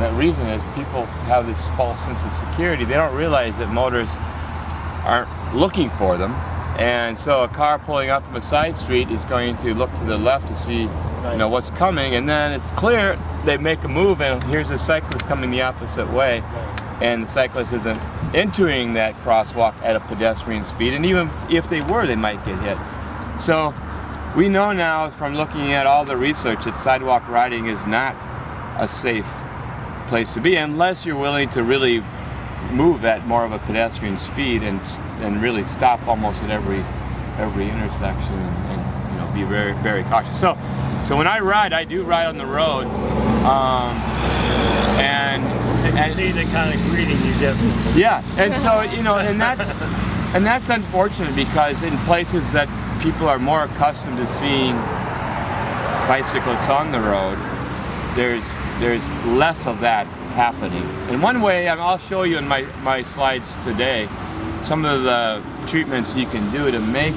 The reason is people have this false sense of security. They don't realize that motorists aren't looking for them, and so a car pulling up from a side street is going to look to the left to see, you know, what's coming, and then it's clear they make a move, and here's a cyclist coming the opposite way, and the cyclist isn't entering that crosswalk at a pedestrian speed, and even if they were, they might get hit. So we know now from looking at all the research that sidewalk riding is not a safe place to be unless you're willing to really move at more of a pedestrian speed and really stop almost at every intersection and you know, be very cautious. So when I ride, I do ride on the road, and see the kind of greeting you get. Yeah, and so you know, and that's unfortunate, because in places that people are more accustomed to seeing bicyclists on the road, there's less of that happening. And one way, I'll show you in my slides today, some of the treatments you can do to make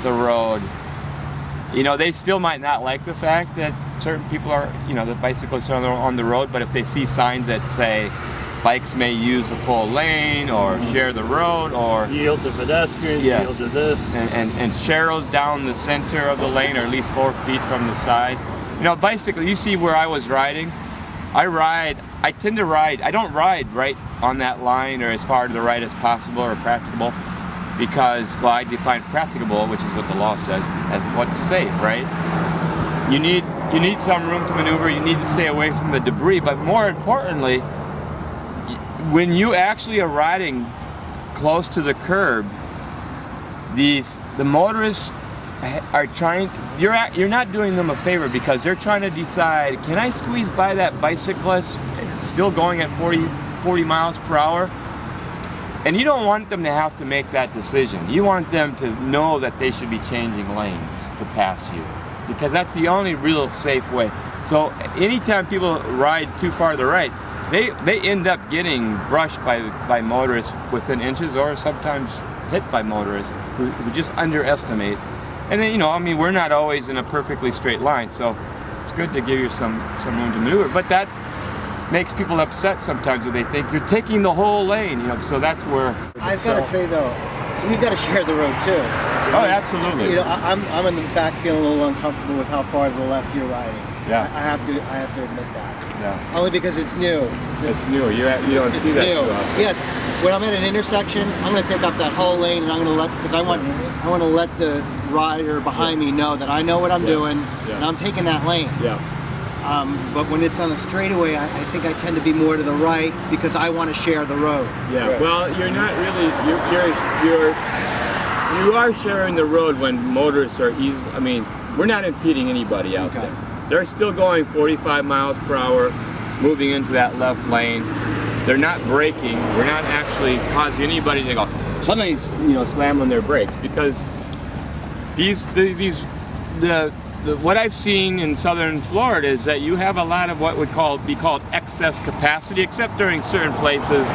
the road, you know, they still might not like the fact that certain people are, you know, the bicyclists are on the road, but if they see signs that say bikes may use the full lane, or share the road, or yield to pedestrians, yes, yield to this, and sharrows down the center of the lane, or at least 4 feet from the side. You know, bicycle, you see where I was riding, I tend to ride, I don't ride right on that line or as far to the right as possible or practicable, because, well, I define practicable, which is what the law says, as what's safe, right? You need some room to maneuver, you need to stay away from the debris, but more importantly, when you actually are riding close to the curb, the motorists are trying, you're not doing them a favor, because they're trying to decide, can I squeeze by that bicyclist still going at 40 miles per hour? And you don't want them to have to make that decision. You want them to know that they should be changing lanes to pass you, because that's the only real safe way. So anytime people ride too far to the right, they end up getting brushed by motorists within inches, or sometimes hit by motorists who just underestimate. And then, you know, I mean, we're not always in a perfectly straight line, so it's good to give you some room to maneuver. But that makes people upset sometimes when they think you're taking the whole lane, you know, so that's where... I've got to say, though, we've got to share the road, too. Oh, absolutely. You know, I'm in the back feeling a little uncomfortable with how far to the left you're riding. Yeah. I have to admit that. Yeah. Only because it's new. It's new. You don't see that too often. Yes. When I'm at an intersection, I'm going to take up that whole lane, and I'm going to let, because I want to let the rider behind me know that I know what I'm doing, and I'm taking that lane. Yeah. But when it's on a straightaway, I think I tend to be more to the right, because I want to share the road. Yeah. Right. Well, you're not really. You are sharing the road when motorists are easy. I mean, we're not impeding anybody out there. They're still going 45 miles per hour, moving into that left lane. They're not braking. We're not actually causing anybody to go suddenly, you know, slam on their brakes, because what I've seen in southern Florida is that you have a lot of what would be called excess capacity, except during certain places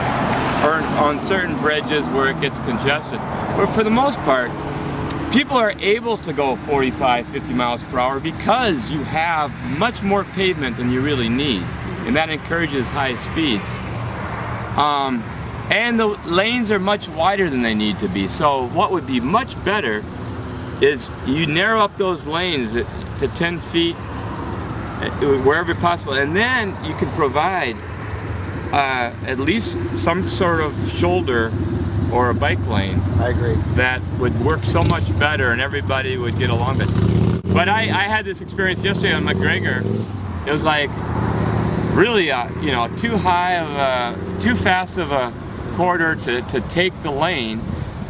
or on certain bridges where it gets congested. But for the most part, people are able to go 45, 50 miles per hour because you have much more pavement than you really need, and that encourages high speeds. And the lanes are much wider than they need to be. So what would be much better is you narrow up those lanes to 10 feet wherever possible, and then you can provide at least some sort of shoulder or a bike lane. I agree. That would work so much better, and everybody would get along with it. But I had this experience yesterday on McGregor. It was like really, you know, too fast of a corridor to take the lane,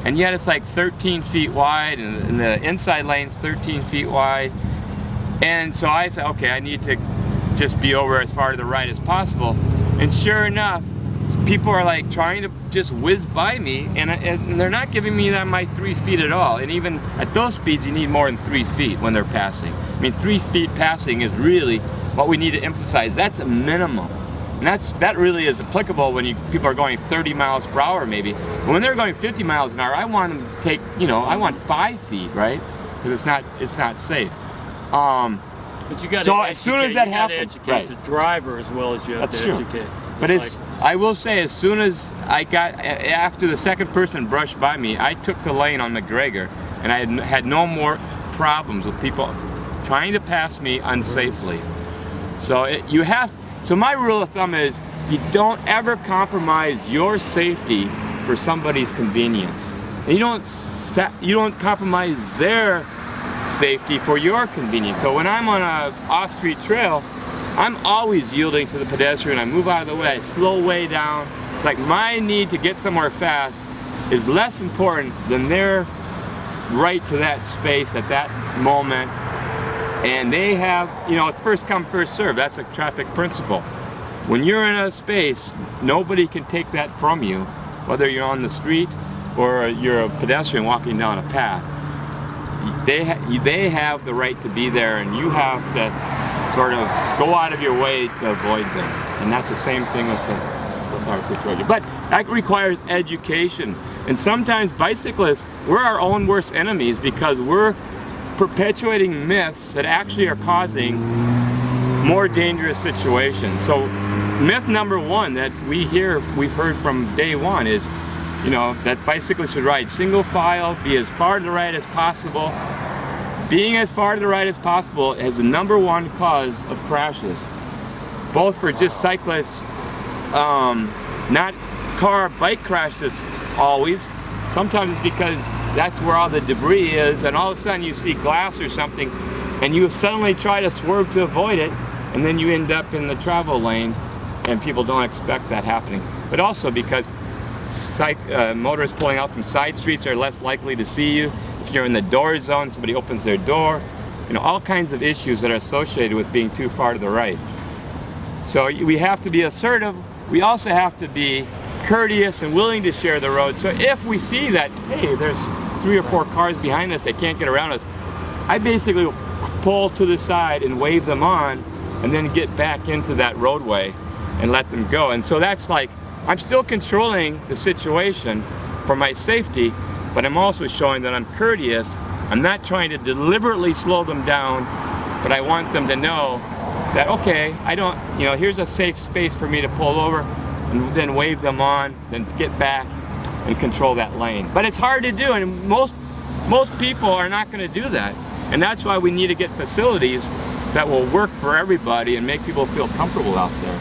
and yet it's like 13 feet wide, and the inside lane's 13 feet wide. And so I said, okay, I need to just be over as far to the right as possible. And sure enough, people are like trying to just whiz by me, and they're not giving me my 3 feet at all. And even at those speeds, you need more than 3 feet when they're passing. I mean, 3 feet passing is really what we need to emphasize. That's a minimum. And that really is applicable when people are going 30 miles per hour maybe. But when they're going 50 miles an hour, I want them to take, you know, I want 5 feet, right? Because it's not safe. But you got So to as soon as that happens, educate right. the driver as well as you have That's to true. educate. But I will say, as soon as after the second person brushed by me, I took the lane on McGregor, and I had no more problems with people trying to pass me unsafely. So so my rule of thumb is, you don't ever compromise your safety for somebody's convenience. And you don't compromise their safety for your convenience. So when I'm on a off-street trail, I'm always yielding to the pedestrian. I move out of the way, I slow way down. It's like my need to get somewhere fast is less important than their right to that space at that moment. And they have, it's first come, first serve. That's a traffic principle. When you're in a space, nobody can take that from you, whether you're on the street or you're a pedestrian walking down a path. They have the right to be there, and you have to sort of go out of your way to avoid them. And that's the same thing with our situation. But that requires education. And sometimes bicyclists, we're our own worst enemies because we're perpetuating myths that actually are causing more dangerous situations. So myth number one that we've heard from day one is, that bicyclists should ride single file, be as far to the right as possible. Being as far to the right as possible is the number one cause of crashes, both for just cyclists, not bike crashes always. Sometimes it's because that's where all the debris is, and all of a sudden you see glass or something, and you suddenly try to swerve to avoid it, and then you end up in the travel lane, and people don't expect that happening. But also because motorists pulling out from side streets are less likely to see you. If you're in the door zone, somebody opens their door. All kinds of issues that are associated with being too far to the right. So we have to be assertive. We also have to be courteous and willing to share the road. So if we see that, hey, there's 3 or 4 cars behind us, they can't get around us, I basically pull to the side and wave them on, and then get back into that roadway and let them go. And so that's like, I'm still controlling the situation for my safety, but I'm also showing that I'm courteous. I'm not trying to deliberately slow them down, but I want them to know that, okay, here's a safe space for me to pull over, and then wave them on, then get back and control that lane. But it's hard to do, and most people are not going to do that. And that's why we need to get facilities that will work for everybody and make people feel comfortable out there.